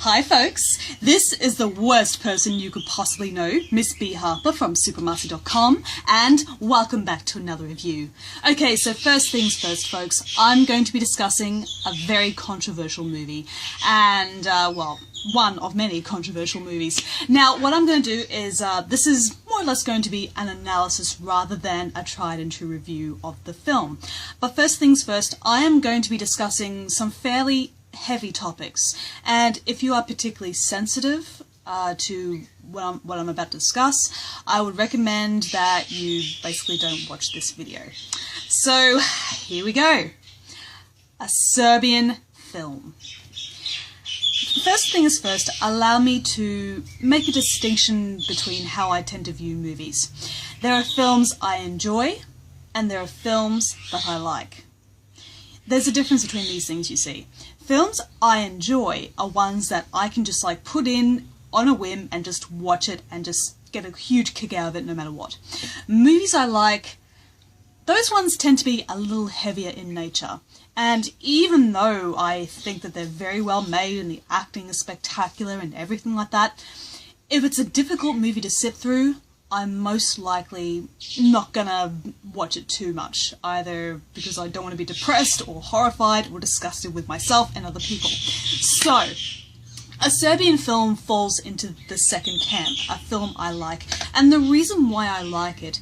Hi folks, this is the worst person you could possibly know, Miss B Harper from supermarcy.com, and welcome back to another review. Okay, so first things first folks, I'm going to be discussing a very controversial movie, and well, one of many controversial movies. Now what I'm going to do is, this is more or less going to be an analysis rather than a tried and true review of the film. But first things first, I am going to be discussing some fairly heavy topics, and if you are particularly sensitive to what I'm about to discuss, I would recommend that you basically don't watch this video. So here we go. A Serbian film. First thing is first, allow me to make a distinction between how I tend to view movies. There are films I enjoy, and there are films that I like. There's a difference between these things, you see. Films I enjoy are ones that I can just like put in on a whim and just watch it and just get a huge kick out of it no matter what. Movies I like, those ones tend to be a little heavier in nature. And even though I think that they're very well made and the acting is spectacular and everything like that, if it's a difficult movie to sit through, I'm most likely not gonna watch it too much, either because I don't want to be depressed or horrified or disgusted with myself and other people. So, a Serbian film falls into the second camp, a film I like, and the reason why I like it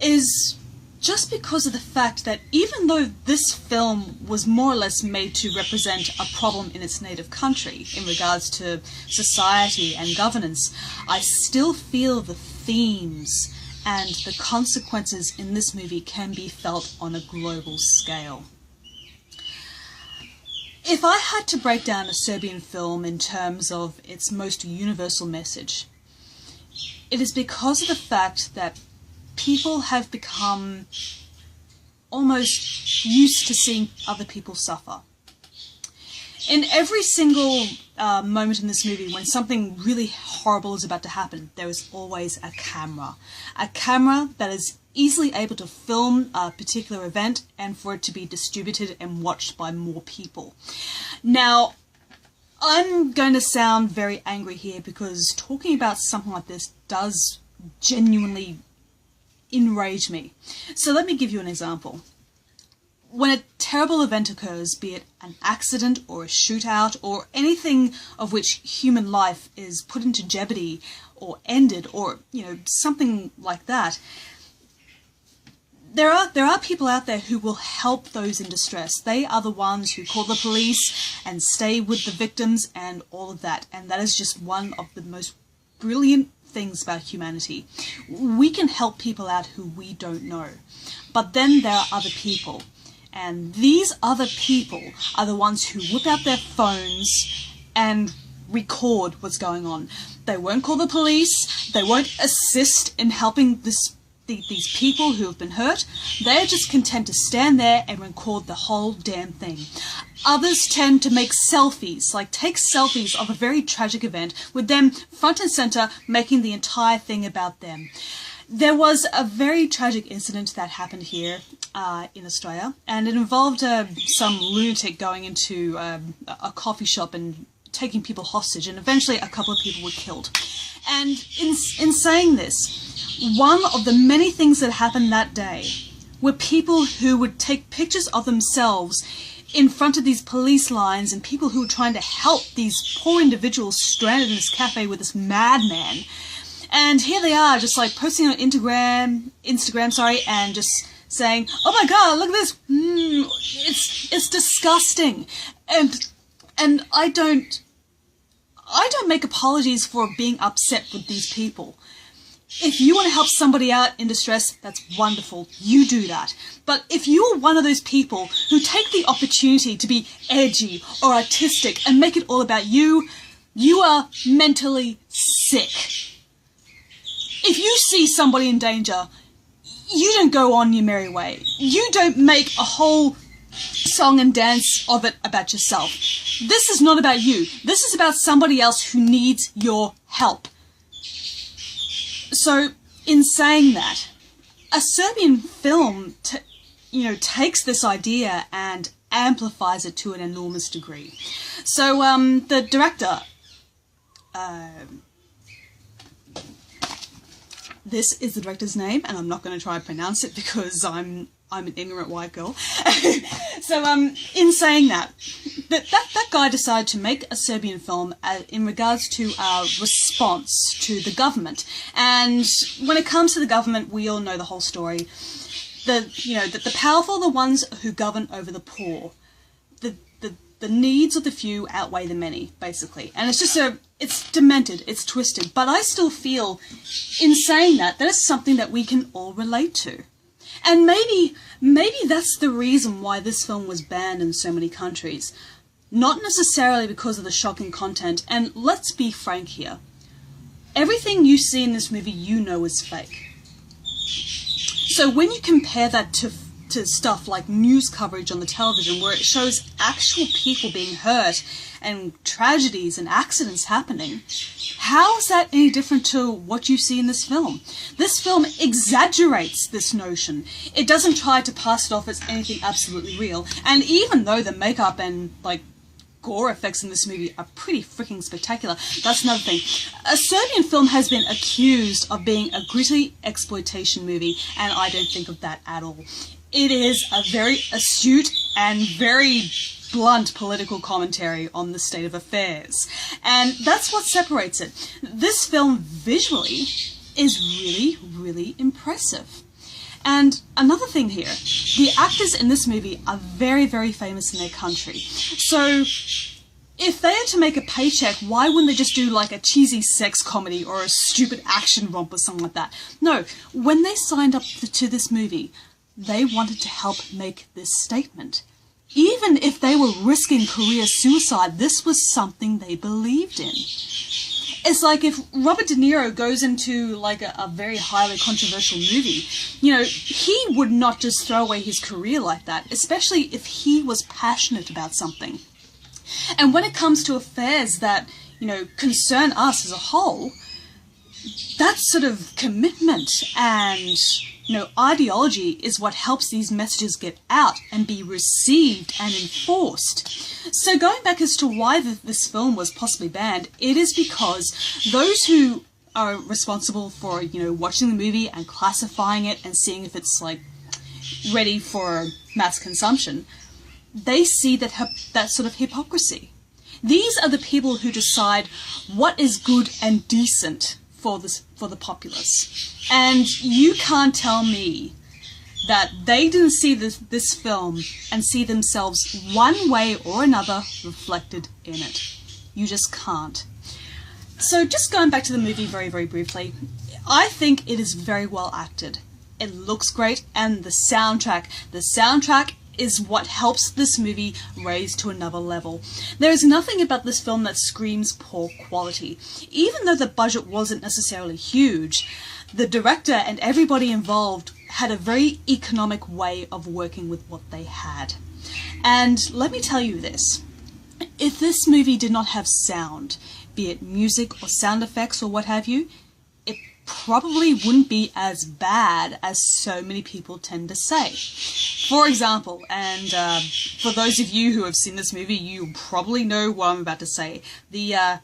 is just because of the fact that even though this film was more or less made to represent a problem in its native country in regards to society and governance, I still feel the themes and the consequences in this movie can be felt on a global scale. If I had to break down a Serbian film in terms of its most universal message, it is because of the fact that people have become almost used to seeing other people suffer. In every single moment in this movie when something really horrible is about to happen, there is always a camera. A camera that is easily able to film a particular event and for it to be distributed and watched by more people. Now, I'm going to sound very angry here because talking about something like this does genuinely enrage me. So let me give you an example. When a terrible event occurs, be it an accident or a shootout or anything of which human life is put into jeopardy or ended or, you know, something like that, there are people out there who will help those in distress. They are the ones who call the police and stay with the victims and all of that. And that is just one of the most brilliant things about humanity. We can help people out who we don't know. But then there are other people. And these other people are the ones who whip out their phones and record what's going on. They won't call the police. They won't assist in helping these people who have been hurt. They're just content to stand there and record the whole damn thing. Others tend to make selfies, like take selfies of a very tragic event with them front and center making the entire thing about them. There was a very tragic incident that happened here in Australia, and it involved some lunatic going into a coffee shop and taking people hostage, and eventually a couple of people were killed. And in saying this, one of the many things that happened that day were people who would take pictures of themselves in front of these police lines and people who were trying to help these poor individuals stranded in this cafe with this madman. And here they are, just like posting on Instagram, and just saying, "Oh my God, look at this! It's disgusting." And I don't make apologies for being upset with these people. If you want to help somebody out in distress, that's wonderful. You do that. But if you are one of those people who take the opportunity to be edgy or artistic and make it all about you, you are mentally sick. If you see somebody in danger, you don't go on your merry way. You don't make a whole song and dance of it about yourself. This is not about you. This is about somebody else who needs your help. So, in saying that, a Serbian film, takes this idea and amplifies it to an enormous degree. So, the director, this is the director's name, and I'm not going to try and pronounce it because I'm an ignorant white girl. So, in saying that guy decided to make a Serbian film in regards to our response to the government. And when it comes to the government, we all know the whole story. The powerful are the ones who govern over the poor. The needs of the few outweigh the many, basically. And it's just it's demented, it's twisted. But I still feel, in saying that is something that we can all relate to. And maybe that's the reason why this film was banned in so many countries. Not necessarily because of the shocking content, and let's be frank here. Everything you see in this movie you know is fake. So when you compare that to stuff like news coverage on the television where it shows actual people being hurt and tragedies and accidents happening, how is that any different to what you see in this film? This film exaggerates this notion. It doesn't try to pass it off as anything absolutely real. And even though the makeup and gore effects in this movie are pretty freaking spectacular, that's another thing. A Serbian film has been accused of being a gritty exploitation movie, and I don't think of that at all. It is a very astute and very blunt political commentary on the state of affairs. And that's what separates it. This film visually is really, really impressive. And another thing here, the actors in this movie are very, very famous in their country. So if they had to make a paycheck, why wouldn't they just do like a cheesy sex comedy or a stupid action romp or something like that? No, when they signed up to this movie, they wanted to help make this statement. Even if they were risking career suicide, this was something they believed in. It's like if Robert De Niro goes into like a very highly controversial movie, he would not just throw away his career like that, especially if he was passionate about something. And when it comes to affairs that, concern us as a whole, that sort of commitment and ideology is what helps these messages get out and be received and enforced. So going back as to why this film was possibly banned, it is because those who are responsible for, watching the movie and classifying it and seeing if it's, ready for mass consumption, they see that sort of hypocrisy. These are the people who decide what is good and decent for the populace. And you can't tell me that they didn't see this film and see themselves one way or another reflected in it. You just can't. So just going back to the movie very, very briefly, I think it is very well acted. It looks great, and the soundtrack is what helps this movie raise to another level. There is nothing about this film that screams poor quality. Even though the budget wasn't necessarily huge, the director and everybody involved had a very economic way of working with what they had. And let me tell you this, if this movie did not have sound, be it music or sound effects or what have you, it probably wouldn't be as bad as so many people tend to say. For example, and for those of you who have seen this movie, you probably know what I'm about to say, the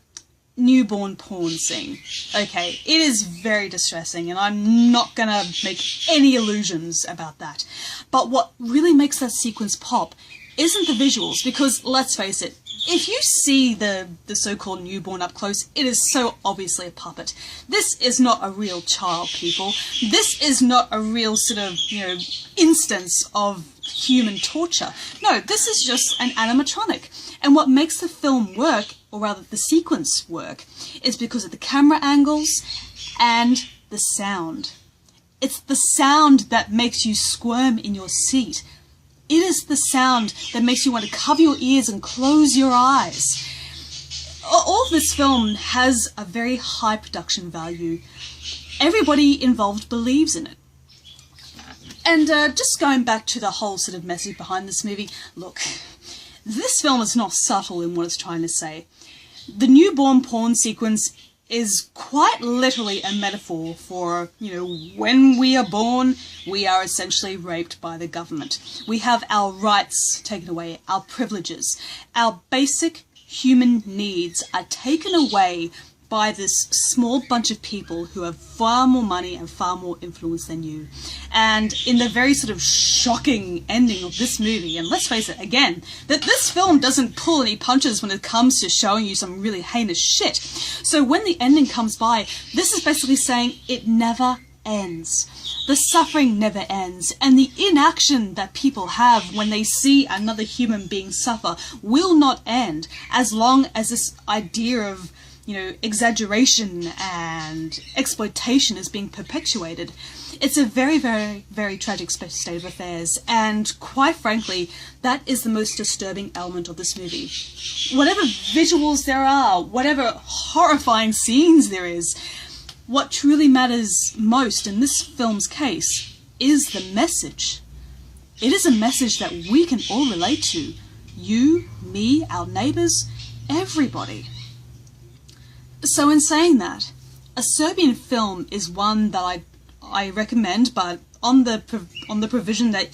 newborn porn scene. Okay, it is very distressing, and I'm not gonna make any illusions about that. But what really makes that sequence pop isn't the visuals, because let's face it, if you see the so-called newborn up close, it is so obviously a puppet. This is not a real child, people. This is not a real sort of, instance of human torture. No, this is just an animatronic. And what makes the film work, or rather the sequence work, is because of the camera angles and the sound. It's the sound that makes you squirm in your seat. It is the sound that makes you want to cover your ears and close your eyes. All of this film has a very high production value. Everybody involved believes in it. And just going back to the whole sort of message behind this movie, look, this film is not subtle in what it's trying to say. The newborn porn sequence is quite literally a metaphor for, when we are born, we are essentially raped by the government. We have our rights taken away, our privileges, our basic human needs are taken away by this small bunch of people who have far more money and far more influence than you. And in the very sort of shocking ending of this movie, and let's face it again, that this film doesn't pull any punches when it comes to showing you some really heinous shit. So when the ending comes by, this is basically saying it never ends. The suffering never ends, and the inaction that people have when they see another human being suffer will not end as long as this idea of, you know, exaggeration and exploitation is being perpetuated. It's a very, very, very tragic state of affairs, and quite frankly, that is the most disturbing element of this movie. Whatever visuals there are, whatever horrifying scenes there is, what truly matters most in this film's case is the message. It is a message that we can all relate to. You, me, our neighbours, everybody. So in saying that, a Serbian film is one that I recommend, but on the provision that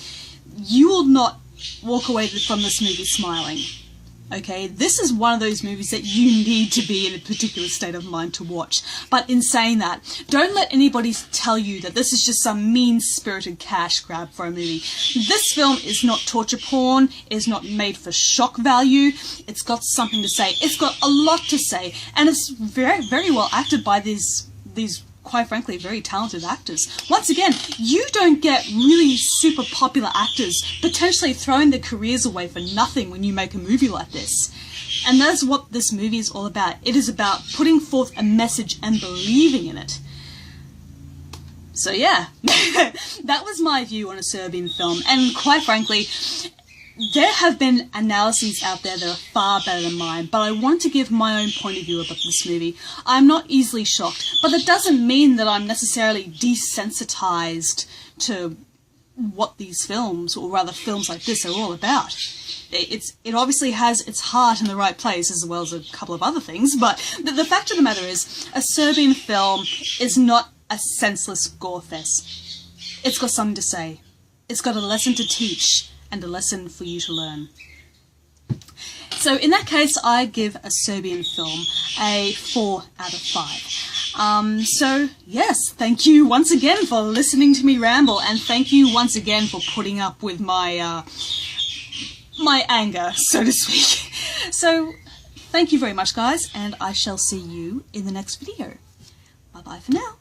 you will not walk away from this movie smiling. Okay, this is one of those movies that you need to be in a particular state of mind to watch. But in saying that, don't let anybody tell you that this is just some mean-spirited cash grab for a movie. This film is not torture porn, is not made for shock value, it's got something to say, it's got a lot to say, and it's very, very well acted by these quite frankly, very talented actors. Once again, you don't get really super popular actors potentially throwing their careers away for nothing when you make a movie like this. And that's what this movie is all about. It is about putting forth a message and believing in it. So yeah, that was my view on a Serbian film, and quite frankly, there have been analyses out there that are far better than mine, but I want to give my own point of view about this movie. I'm not easily shocked, but that doesn't mean that I'm necessarily desensitized to what these films, or rather films like this, are all about. It obviously has its heart in the right place, as well as a couple of other things, but the fact of the matter is, a Serbian film is not a senseless gore fest. It's got something to say. It's got a lesson to teach, and a lesson for you to learn. So in that case, I give a Serbian film a 4 out of 5. So yes, thank you once again for listening to me ramble, and thank you once again for putting up with my my anger, so to speak. So thank you very much, guys, and I shall see you in the next video. Bye bye for now.